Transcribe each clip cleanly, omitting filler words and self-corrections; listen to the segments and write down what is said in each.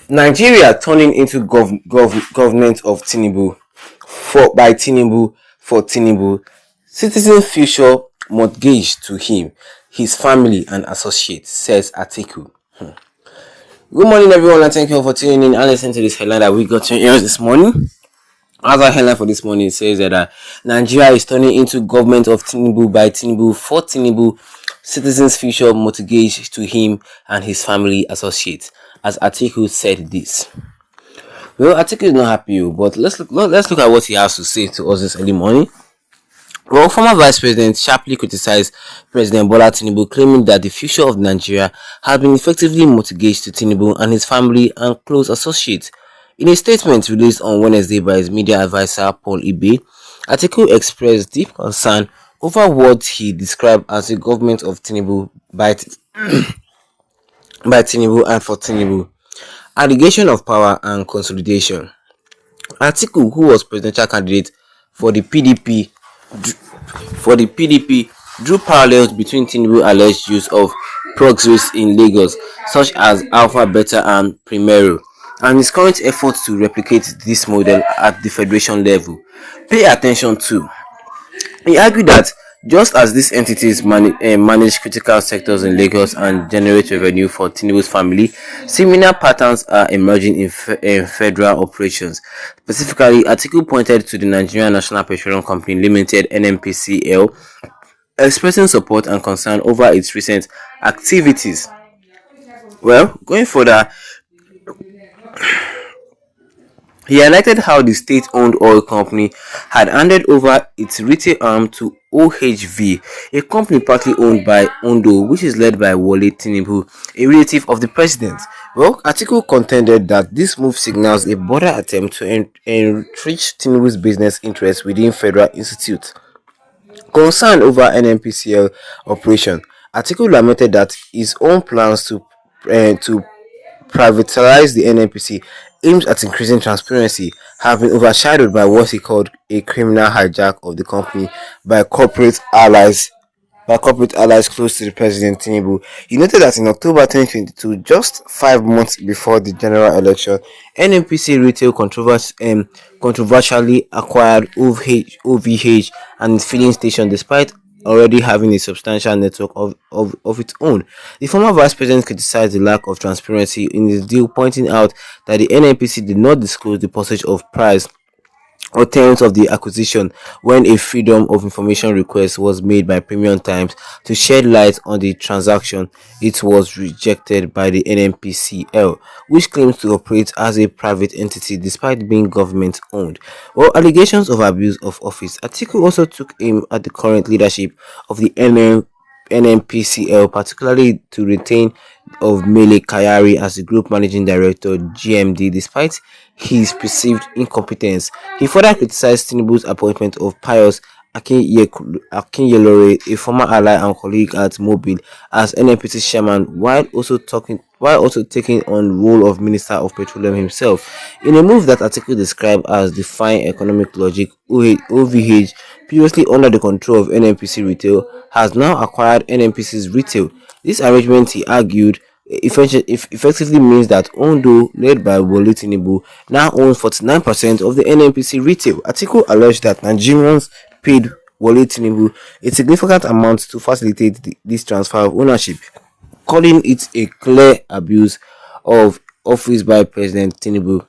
Nigeria turning into government of Tinubu for Tinubu. Citizen future mortgage to him, his family and associates, says Atiku. Good morning, everyone, and thank you all for tuning in and listening to this headline that we got to hear this morning. As our headline for this morning says that Nigeria is turning into government of Tinubu by Tinubu for Tinubu. Citizens' future mortgage to him and his family associates, as Atiku said this. Well, Atiku is not happy, but let's look at what he has to say to us this early morning. Well, former Vice President sharply criticized President Bola Tinubu, claiming that the future of Nigeria had been effectively mortgaged to Tinubu and his family and close associates. In a statement released on Wednesday by his media advisor Paul Ibe, Atiku expressed deep concern over what he described as the government of Tinubu by Tinubu and for Tinubu. Allegation of power and consolidation. Atiku, who was presidential candidate for the PDP, drew parallels between Tinubu's alleged use of proxies in Lagos, such as Alpha, Beta, and Primero, and his current efforts to replicate this model at the federation level. Pay attention to. He argued that just as these entities manage critical sectors in Lagos and generate revenue for Tinubu's family, similar patterns are emerging in federal operations. Specifically, Atiku pointed to the Nigerian National Petroleum Company Limited (NNPCL), expressing support and concern over its recent activities. Well, going further, he highlighted how the state-owned oil company had handed over its retail arm to OHV, a company partly owned by Ondo, which is led by Wole Tinubu, a relative of the president. Well, Atiku contended that this move signals a broader attempt to enrich Tinubu's business interests within federal institutes. Concerned over NNPCL operation, Atiku lamented that his own plans to privatize the NNPC aims at increasing transparency have been overshadowed by what he called a criminal hijack of the company by corporate allies close to the president Tinubu. He noted that in October 2022, just 5 months before the general election, NNPC Retail controversially acquired OVH and its filling station despite already having a substantial network of its own. The former vice president criticized the lack of transparency in his deal, pointing out that the NNPC did not disclose the percentage of price or terms of the acquisition when a freedom of information request was made by Premium Times to shed light on the transaction. It was rejected by the NNPCL, which claims to operate as a private entity despite being government owned. Well, allegations of abuse of office. Atiku also took aim at the current leadership of the NNPCL, particularly to retain of Mele Kayari as the group managing director (GMD), despite his perceived incompetence. He further criticized Tinubu's appointment of Pius Akinyelore, a former ally and colleague at Mobile, as NNPC chairman, while also taking on role of Minister of Petroleum himself. In a move that Atiku described as defying economic logic, OVH, previously under the control of NNPC Retail, has now acquired NNPC's retail. This arrangement, he argued, effectively means that Ondo, led by Wole Tinubu, now owns 49% of the NNPC retail. Atiku alleged that Nigerians paid Wole Tinubu a significant amount to facilitate this transfer of ownership, calling it a clear abuse of office by President Tinubu.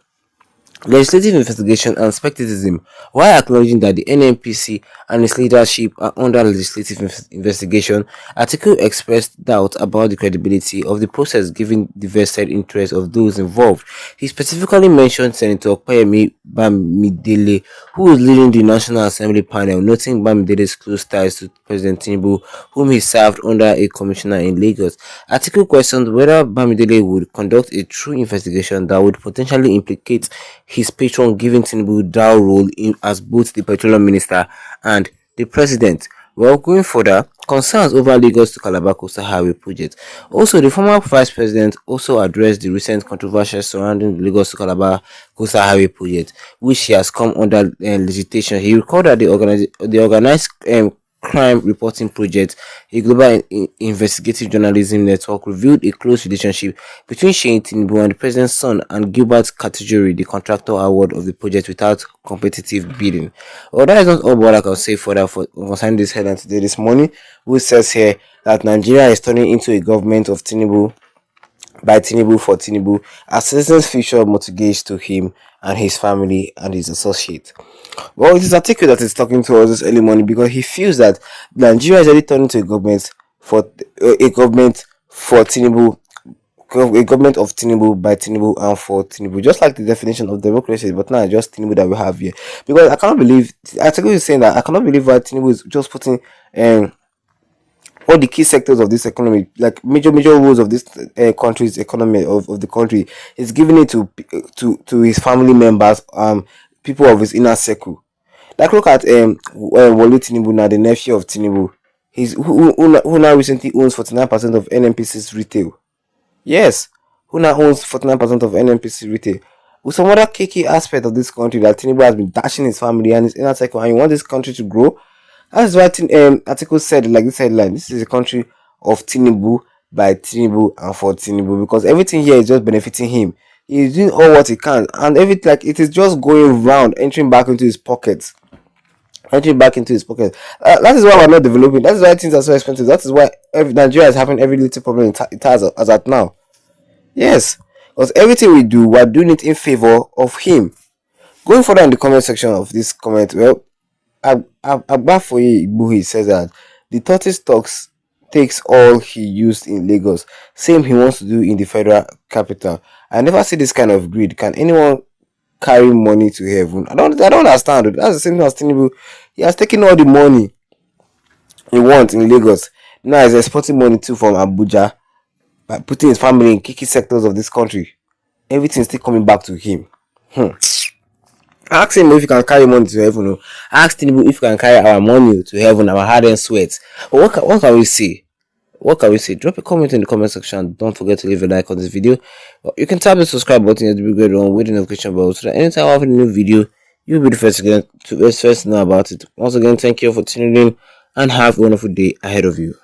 Legislative investigation and skepticism. While acknowledging that the NNPC and its leadership are under legislative investigation, Atiku expressed doubt about the credibility of the process given the vested interest of those involved. He specifically mentioned Senator Opeyemi Bamidele, who is leading the National Assembly panel, noting Bamidele's close ties to President Tinubu, whom he served under a commissioner in Lagos. Atiku questioned whether Bamidele would conduct a true investigation that would potentially implicate his patron, giving Tinubu dual role as both the petroleum minister and the president. Well, going further, concerns over Lagos to Calabar Coastal Highway project. Also, the former vice president also addressed the recent controversy surrounding the Lagos to Calabar Coastal Highway project, which he has come under legislation. He recalled that the organized crime reporting project, a global investigative journalism network, revealed a close relationship between Tinubu and the president's son and Gilbert category, the contractor award of the project without competitive bidding. Well, that is not all what I can say for that for concerning this headline today this morning, which says here that Nigeria is turning into a government of Tinubu by Tinubu for Tinubu as citizens' future mortgaged to him and his family and his associates. Well, it is Atiku that is talking to us this early morning because he feels that Nigeria is already turning into a government for Tinubu, a government of Tinubu by Tinubu and for Tinubu, just like the definition of democracy. But now it's just Tinubu that we have here, because I cannot believe Atiku is saying that I cannot believe that Tinubu is just putting all the key sectors of this economy, like major roles of this country's economy of the country, is giving it to his family members, people of his inner circle. Like look at Wole Tinubu now, the nephew of Tinubu. He's who now recently owns 49% of NNPC's retail. Yes, who now owns 49% of NNPC retail. With some other key aspect of this country that Tinubu has been dashing his family and his inner circle, and you want this country to grow. That's why article said, like this headline, this is a country of Tinubu by Tinubu and for Tinubu, because everything here is just benefiting him. He's doing all what he can, and everything, like, it is just going round, entering back into his pockets. That is why we're not developing. That is why things are so expensive. That is why Nigeria is having every little problem it has as at now. Yes, because everything we do, we're doing it in favor of him. Going further in the comment section of this comment, well, Agbafoye Igbuhi says that the tortoise takes all he used in Lagos. Same he wants to do in the federal capital. I never see this kind of greed. Can anyone carry money to heaven? I don't understand. That's the same thing as Tinubu. He has taken all the money he wants in Lagos. Now he's exporting money too from Abuja by putting his family in key sectors of this country. Everything's still coming back to him. Ask him if he can carry money to heaven. Ask Tinubu if he can carry our money to heaven, our hard-earned sweat. But what can we say? What can we say? Drop a comment in the comment section. Don't forget to leave a like on this video. You can tap the subscribe button at the big red one with the notification bell so that anytime I have a new video, you'll be the first to know about it. Once again, thank you for tuning in and have a wonderful day ahead of you.